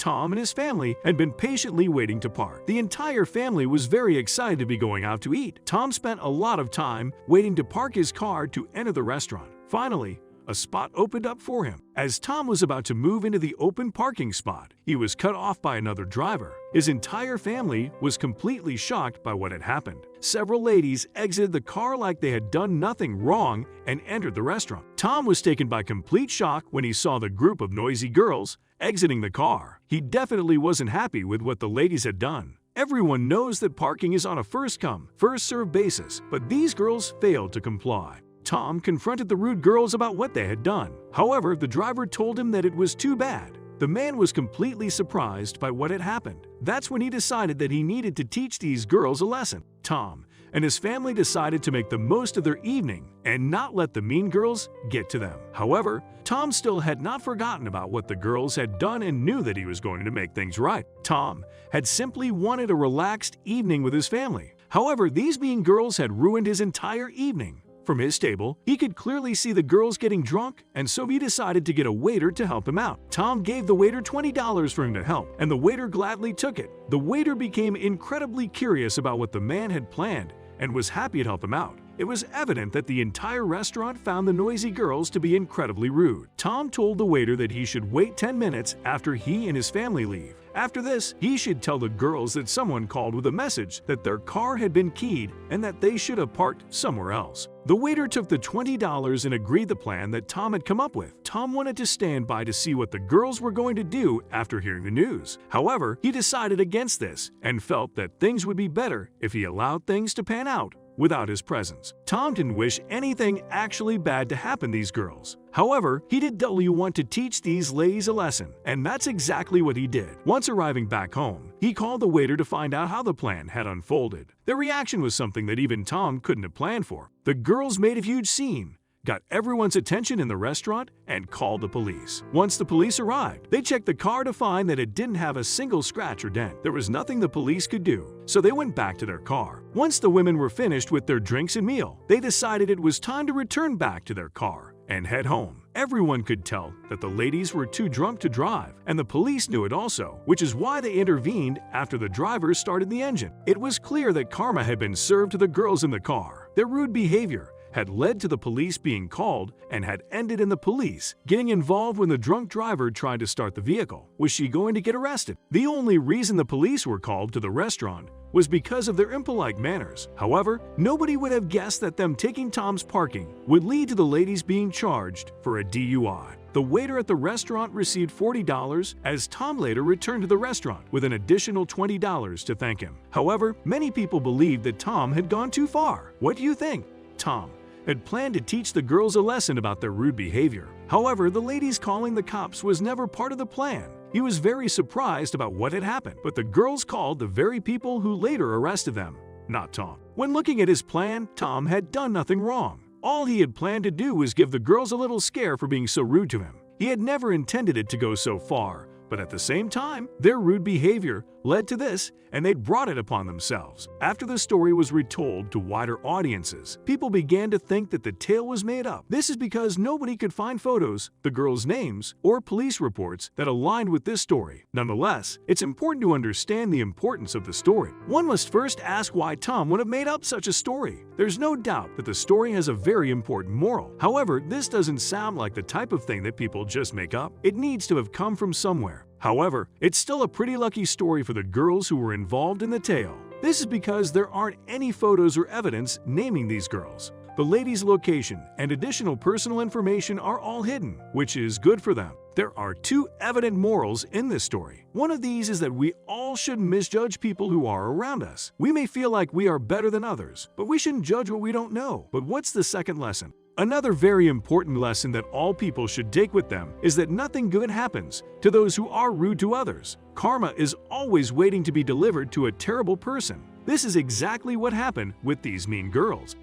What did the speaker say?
Tom and his family had been patiently waiting to park. The entire family was very excited to be going out to eat. Tom spent a lot of time waiting to park his car to enter the restaurant. Finally, a spot opened up for him. As Tom was about to move into the open parking spot, he was cut off by another driver. His entire family was completely shocked by what had happened. Several ladies exited the car like they had done nothing wrong and entered the restaurant. Tom was taken by complete shock when he saw the group of noisy girls exiting the car. He definitely wasn't happy with what the ladies had done. Everyone knows that parking is on a first-come, first-served basis, but these girls failed to comply. Tom confronted the rude girls about what they had done. However, the driver told him that it was too bad. The man was completely surprised by what had happened. That's when he decided that he needed to teach these girls a lesson. Tom and his family decided to make the most of their evening and not let the mean girls get to them. However, Tom still had not forgotten about what the girls had done and knew that he was going to make things right. Tom had simply wanted a relaxed evening with his family. However, these mean girls had ruined his entire evening. From his table, he could clearly see the girls getting drunk, and so he decided to get a waiter to help him out. Tom gave the waiter $20 for him to help, and the waiter gladly took it. The waiter became incredibly curious about what the man had planned and was happy to help him out. It was evident that the entire restaurant found the noisy girls to be incredibly rude. Tom told the waiter that he should wait 10 minutes after he and his family leave. After this, he should tell the girls that someone called with a message that their car had been keyed and that they should have parked somewhere else. The waiter took the $20 and agreed the plan that Tom had come up with. Tom wanted to stand by to see what the girls were going to do after hearing the news. However, he decided against this and felt that things would be better if he allowed things to pan out without his presence. Tom didn't wish anything actually bad to happen to these girls. However, he did want to teach these ladies a lesson, and that's exactly what he did. Once arriving back home, he called the waiter to find out how the plan had unfolded. Their reaction was something that even Tom couldn't have planned for. The girls made a huge scene, got everyone's attention in the restaurant, and called the police. Once the police arrived, they checked the car to find that it didn't have a single scratch or dent. There was nothing the police could do, so they went back to their car. Once the women were finished with their drinks and meal, they decided it was time to return back to their car and head home. Everyone could tell that the ladies were too drunk to drive, and the police knew it also, which is why they intervened after the driver started the engine. It was clear that karma had been served to the girls in the car. Their rude behavior had led to the police being called and had ended in the police getting involved when the drunk driver tried to start the vehicle. Was she going to get arrested? The only reason the police were called to the restaurant was because of their impolite manners. However, nobody would have guessed that them taking Tom's parking would lead to the ladies being charged for a DUI. The waiter at the restaurant received $40 as Tom later returned to the restaurant with an additional $20 to thank him. However, many people believed that Tom had gone too far. What do you think? Tom had planned to teach the girls a lesson about their rude behavior. However, the ladies calling the cops was never part of the plan. He was very surprised about what had happened, but the girls called the very people who later arrested them, not Tom. When looking at his plan, Tom had done nothing wrong. All he had planned to do was give the girls a little scare for being so rude to him. He had never intended it to go so far, but at the same time, their rude behavior led to this, and they'd brought it upon themselves. After the story was retold to wider audiences, people began to think that the tale was made up. This is because nobody could find photos, the girls' names, or police reports that aligned with this story. Nonetheless, it's important to understand the importance of the story. One must first ask why Tom would have made up such a story. There's no doubt that the story has a very important moral. However, this doesn't sound like the type of thing that people just make up. It needs to have come from somewhere. However, it's still a pretty lucky story for the girls who were involved in the tale. This is because there aren't any photos or evidence naming these girls. The ladies' location and additional personal information are all hidden, which is good for them. There are two evident morals in this story. One of these is that we all shouldn't misjudge people who are around us. We may feel like we are better than others, but we shouldn't judge what we don't know. But what's the second lesson? Another very important lesson that all people should take with them is that nothing good happens to those who are rude to others. Karma is always waiting to be delivered to a terrible person. This is exactly what happened with these mean girls.